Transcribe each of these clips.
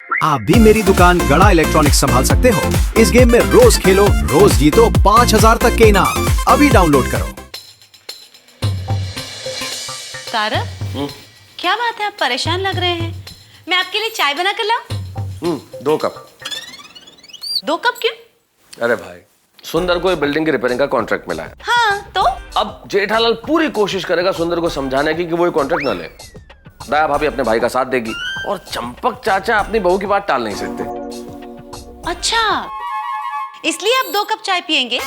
आप भी मेरी दुकान गड़ा इलेक्ट्रॉनिक्स संभाल सकते हो। इस गेम में रोज खेलो, रोज जीतो 5000 तक के इनाम। अभी डाउनलोड करो। तारक, क्या बात है, आप परेशान लग रहे हैं? मैं आपके लिए चाय बना कर लाऊं? 2 कप। 2 कप क्यों? अरे भाई, सुंदर को बिल्डिंग की रिपेयरिंग का कॉन्ट्रैक्ट मिला है। हाँ तो? अब जेठालाल पूरी कोशिश करेगा सुंदर को समझाने की कि वो ये कॉन्ट्रैक्ट ना ले। दया भाभी अपने भाई का साथ देगी और चंपक चाचा अपनी बहू की बात टाल नहीं सकते। अच्छा, इसलिए आप 2 कप चाय पियेंगे?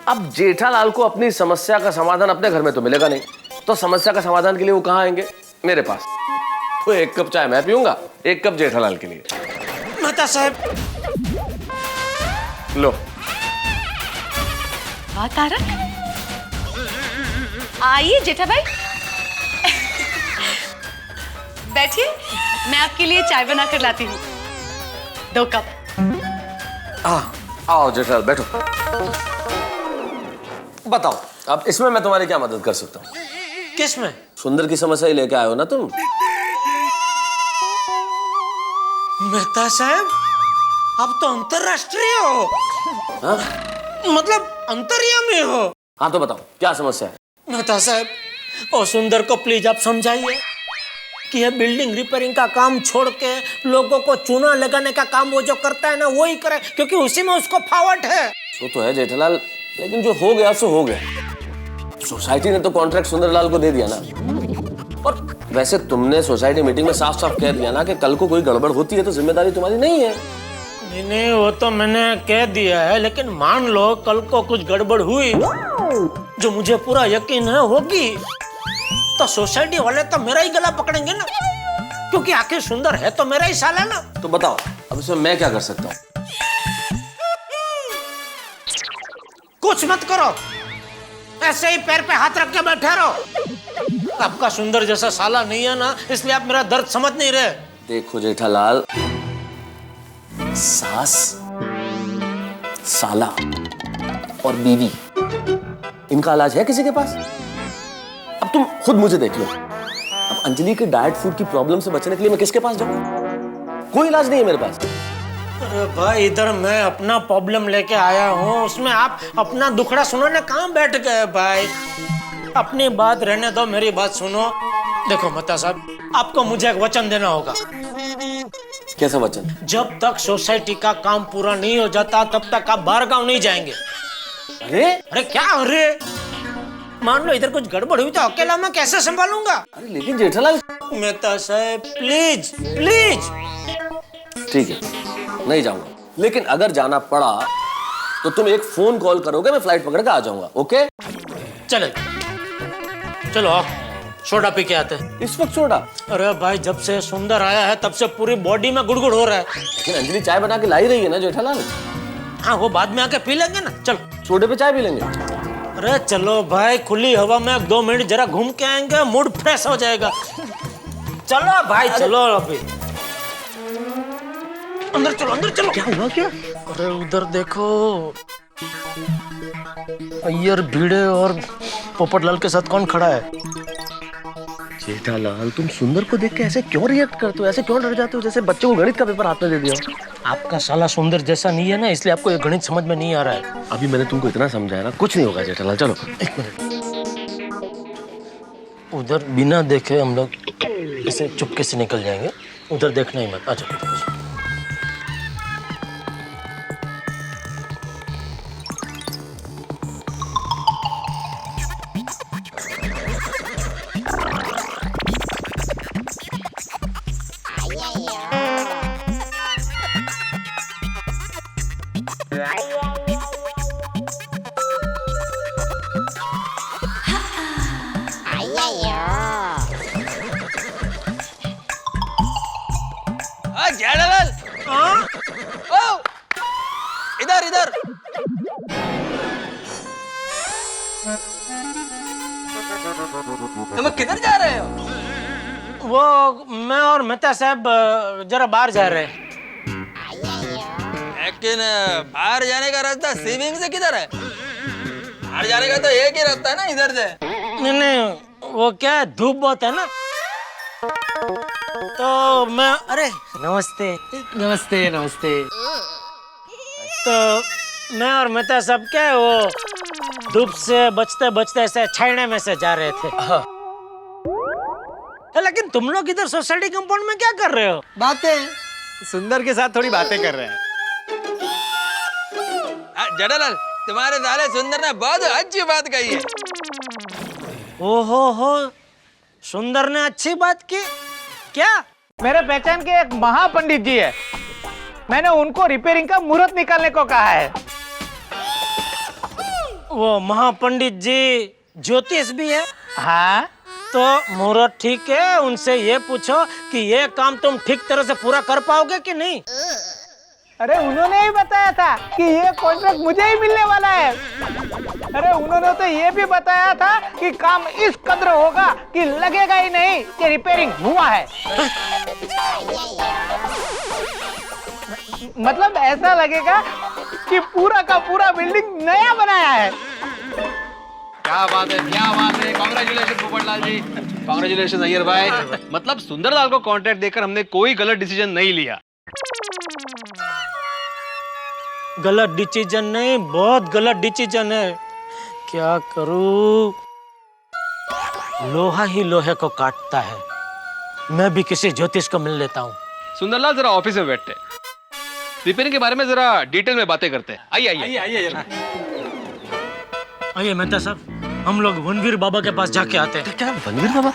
अब जेठालाल को अपनी समस्या का समाधान अपने घर में तो मिलेगा नहीं, तो समस्या का समाधान के लिए वो कहाँ आएंगे? मेरे पास। तो 1 कप चाय मैं पीऊंगा, 1 कप जेठालाल के लिए। मेहता साहब, लो। वाह तारक, आइए जेठा भाई, बैठिए, मैं आपके लिए चाय बना कर लाती हूँ। 2 कप। आओ जेठालाल, बैठो। बताओ, अब इसमें मैं तुम्हारी क्या मदद कर सकता हूँ? किस में? सुंदर की समस्या ही लेके आए हो ना तुम? मेहता साहब, आप तो अंतरराष्ट्रीय हो। हाँ? मतलब अंतर्यामी हो। हाँ तो बताओ, क्या समस्या है? मेहता साहब, ओ सुंदर को प्लीज आप समझाइए कि ये बिल्डिंग रिपेयरिंग का काम छोड़ के लोगों को चूना लगाने का काम वो जो करता है ना, वो ही करे, क्योंकि उसी में उसको फावट है। वो तो है जेठालाल, लेकिन जो हो गया सो हो गया। सोसाइटी ने तो कॉन्ट्रैक्ट सुंदरलाल को दे दिया ना। और वैसे तुमने सोसाइटी मीटिंग में साफ साफ कह दिया ना कि कल को कोई गड़बड़ होती है तो जिम्मेदारी तुम्हारी नहीं है। नहीं, वो तो मैंने कह दिया है, लेकिन मान लो कल को कुछ गड़बड़ हुई, जो मुझे पूरा यकीन है होगी, तो सोसाइटी वाले तो मेरा ही गला पकड़ेंगे ना, क्योंकि आखिर सुंदर है तो मेरा ही साला ना। तो बताओ, अब इसमें मैं क्या कर सकता हूँ? कुछ मत करो, ऐसे ही पैर पे हाथ रख के बैठे रहो। आपका सुंदर जैसा साला नहीं है ना, इसलिए आप मेरा दर्द समझ नहीं रहे। देखो जेठालाल, सास, साला और बीवी, इनका इलाज है किसी के पास? अब तुम खुद मुझे देख लो। अब अंजलि के डाइट फूड की प्रॉब्लम से बचने के लिए मैं किसके पास जाऊं? कोई इलाज नहीं है मेरे पास। अरे भाई, इधर मैं अपना प्रॉब्लम लेके आया हूँ, उसमें आप अपना दुखड़ा सुनाने कहाँ बैठ गए भाई? अपनी बात रहने दो, मेरी बात सुनो। देखो मेहता साहब, आपको मुझे एक वचन देना होगा। कैसा वचन? जब तक सोसाइटी का काम पूरा नहीं हो जाता तब तक आप बाहर गाँव नहीं जाएंगे। अरे अरे क्या अरे? मान लो इधर कुछ गड़बड़ हुई तो अकेला मैं कैसे संभालूंगा? अरे लेकिन जेठालाल। मेहता साहब प्लीज प्लीज। ठीक है, नहीं जाऊंगा, लेकिन अगर जाना पड़ा तो तुम एक फोन कॉल करोगे, मैं फ्लाइट पकड़ के आ जाऊंगा। ओके? चले चलो, आओ सोडा पी के आते हैं। इस वक्त सोडा? अरे भाई, जब से सुंदर आया है तब से पूरी बॉडी में गुड़गुड़ हो रहा है। लेकिन अंजलि चाय बना के लाई रही है ना जेठालाल। हाँ, वो बाद में आके पी लेंगे ना। चलो सोडे पे चाय पी लेंगे। अरे चलो भाई, खुली हवा में 2 मिनट जरा घूम के आएंगे, मूड फ्रेश हो जाएगा। चलो भाई, चलो अभी अंदर चलो, अंदर चलो। क्या हुआ? क्या? अरे उधर देखो, अय्यर भिड़े और पोपटलाल के साथ कौन खड़ा है? जेठालाल, तुम सुंदर को देख के ऐसे क्यों रिएक्ट करते हो? ऐसे क्यों डर जाते हो जैसे बच्चे को गणित का पेपर हाथ में दे दिया? आपका साला सुंदर जैसा नहीं है ना, इसलिए आपको ये गणित समझ में नहीं आ रहा है। अभी मैंने तुमको इतना समझाया ना, कुछ नहीं होगा जेठालाल। चलो 1 मिनट, उधर बिना देखे हम लोग ऐसे चुपके से निकल जाएंगे। उधर देखना ही मत। अच्छा जेठालाल, ओ, इधर इधर। तुम किधर जा रहे हो? वो मैं और मेहता साहब जरा बाहर जा रहे हैं। लेकिन बाहर जाने का रास्ता स्विमिंग से किधर है? बाहर जाने का तो एक ही रास्ता है ना, इधर से। नहीं, वो क्या है, धूप बहुत है ना। तो मैं अरे नमस्ते। नमस्ते नमस्ते। तो मैं और मेहता साहब क्या है वो धूप से बचते बचते ऐसे छायने में से जा रहे थे। लेकिन तुम लोग इधर सोसाइटी कंपाउंड में क्या कर रहे हो? बातें सुंदर के साथ थोड़ी बातें कर रहे हैं। जेठालाल, तुम्हारे साले सुंदर ने बहुत अच्छी बात कही है। ओहो हो, सुंदर ने अच्छी बात की क्या? मेरे पहचान के एक महापंडित जी है, मैंने उनको रिपेयरिंग का मुहूर्त निकालने को कहा है। वो महापंडित जी ज्योतिष भी है? हाँ, तो मुहूर्त ठीक है, उनसे ये पूछो कि ये काम तुम ठीक तरह से पूरा कर पाओगे कि नहीं। अरे उन्होंने ही बताया था कि ये कॉन्ट्रैक्ट मुझे ही मिलने वाला है। अरे उन्होंने तो ये भी बताया था कि काम इस कदर होगा कि लगेगा ही नहीं कि रिपेयरिंग हुआ है। मतलब ऐसा लगेगा कि पूरा का पूरा बिल्डिंग नया बनाया है। क्या बात है, क्या बात है। कांग्रेचुलेशन पोपटलाल जी, कांग्रेचुलेशन अय्यर भाई। मतलब सुंदरलाल को कॉन्ट्रैक्ट देकर हमने कोई गलत डिसीजन नहीं लिया। गलत डिसीजन नहीं, बहुत गलत डिसीजन है। क्या करूं? लोहा ही लोहे को काटता है। मैं भी किसी ज्योतिष को मिल लेता हूँ। सुंदरलाल जरा ऑफिस में बैठते, रिपेयरिंग के बारे में जरा डिटेल में बातें करते हैं। आइए आइए आइए। आइए मेहता साहब, हम लोग वनवीर बाबा के पास जाके आते हैं। क्या वनवीर बाबा?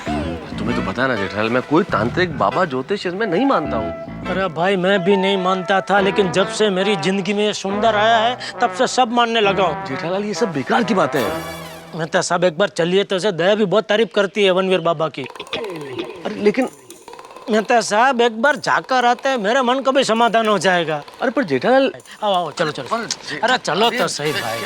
तुम्हें तो पता है ना जेठालाल, मैं कोई तांत्रिक बाबा ज्योतिष में नहीं मानता हूँ। अरे भाई मैं भी नहीं मानता था, लेकिन जब से मेरी जिंदगी में सुंदर आया है तब से सब मानने लगा हूँ। जेठालाल ये सब बेकार की बातें हैं। मेहता साहब एक बार चलिए तो उसे दया भी बहुत तारीफ करती है वनवीर बाबा की। अरे लेकिन मेहता साहब एक बार जाकर आते हैं, मेरे मन को भी समाधान हो जाएगा। अरे पर जेठालाल, आओ आओ चलो चलो। अरे चलो तो सही भाई।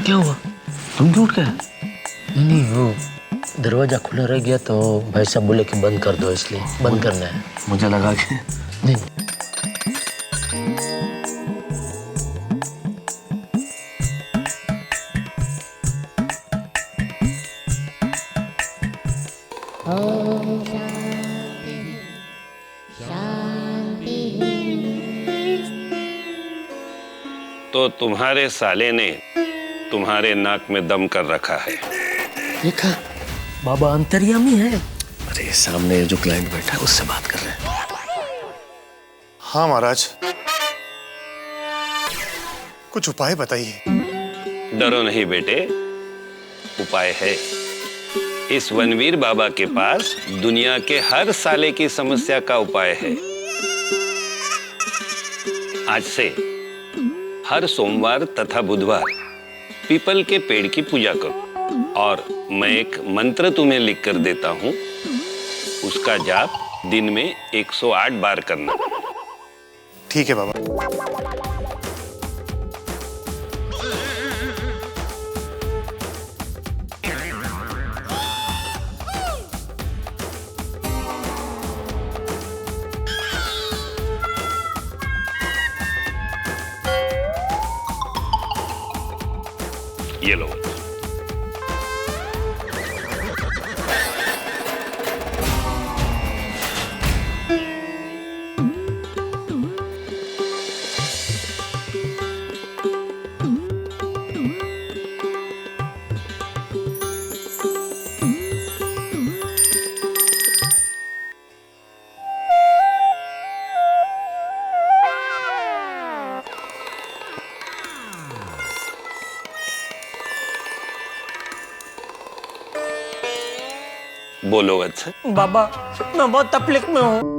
क्या हुआ? तुम क्यों उठ गए? नहीं वो दरवाजा खुला रह गया तो भाई साहब बोले कि बंद कर दो, इसलिए बंद करना है। मुझे लगा कि नहीं तो तुम्हारे साले ने तुम्हारे नाक में दम कर रखा है। देखा, बाबा अंतर्यामी है। अरे सामने जो क्लाइंट बैठा है उससे बात कर रहे हैं। हाँ महाराज, कुछ उपाय बताइए। डरो नहीं बेटे, उपाय है। इस वनवीर बाबा के पास दुनिया के हर साले की समस्या का उपाय है। आज से हर सोमवार तथा बुधवार पीपल के पेड़ की पूजा करो और मैं एक मंत्र तुम्हें लिख कर देता हूं, उसका जाप दिन में 108 बार करना। ठीक है बाबा। ये लो। बोलो वत्स। बाबा मैं बहुत तकलीफ में हूँ।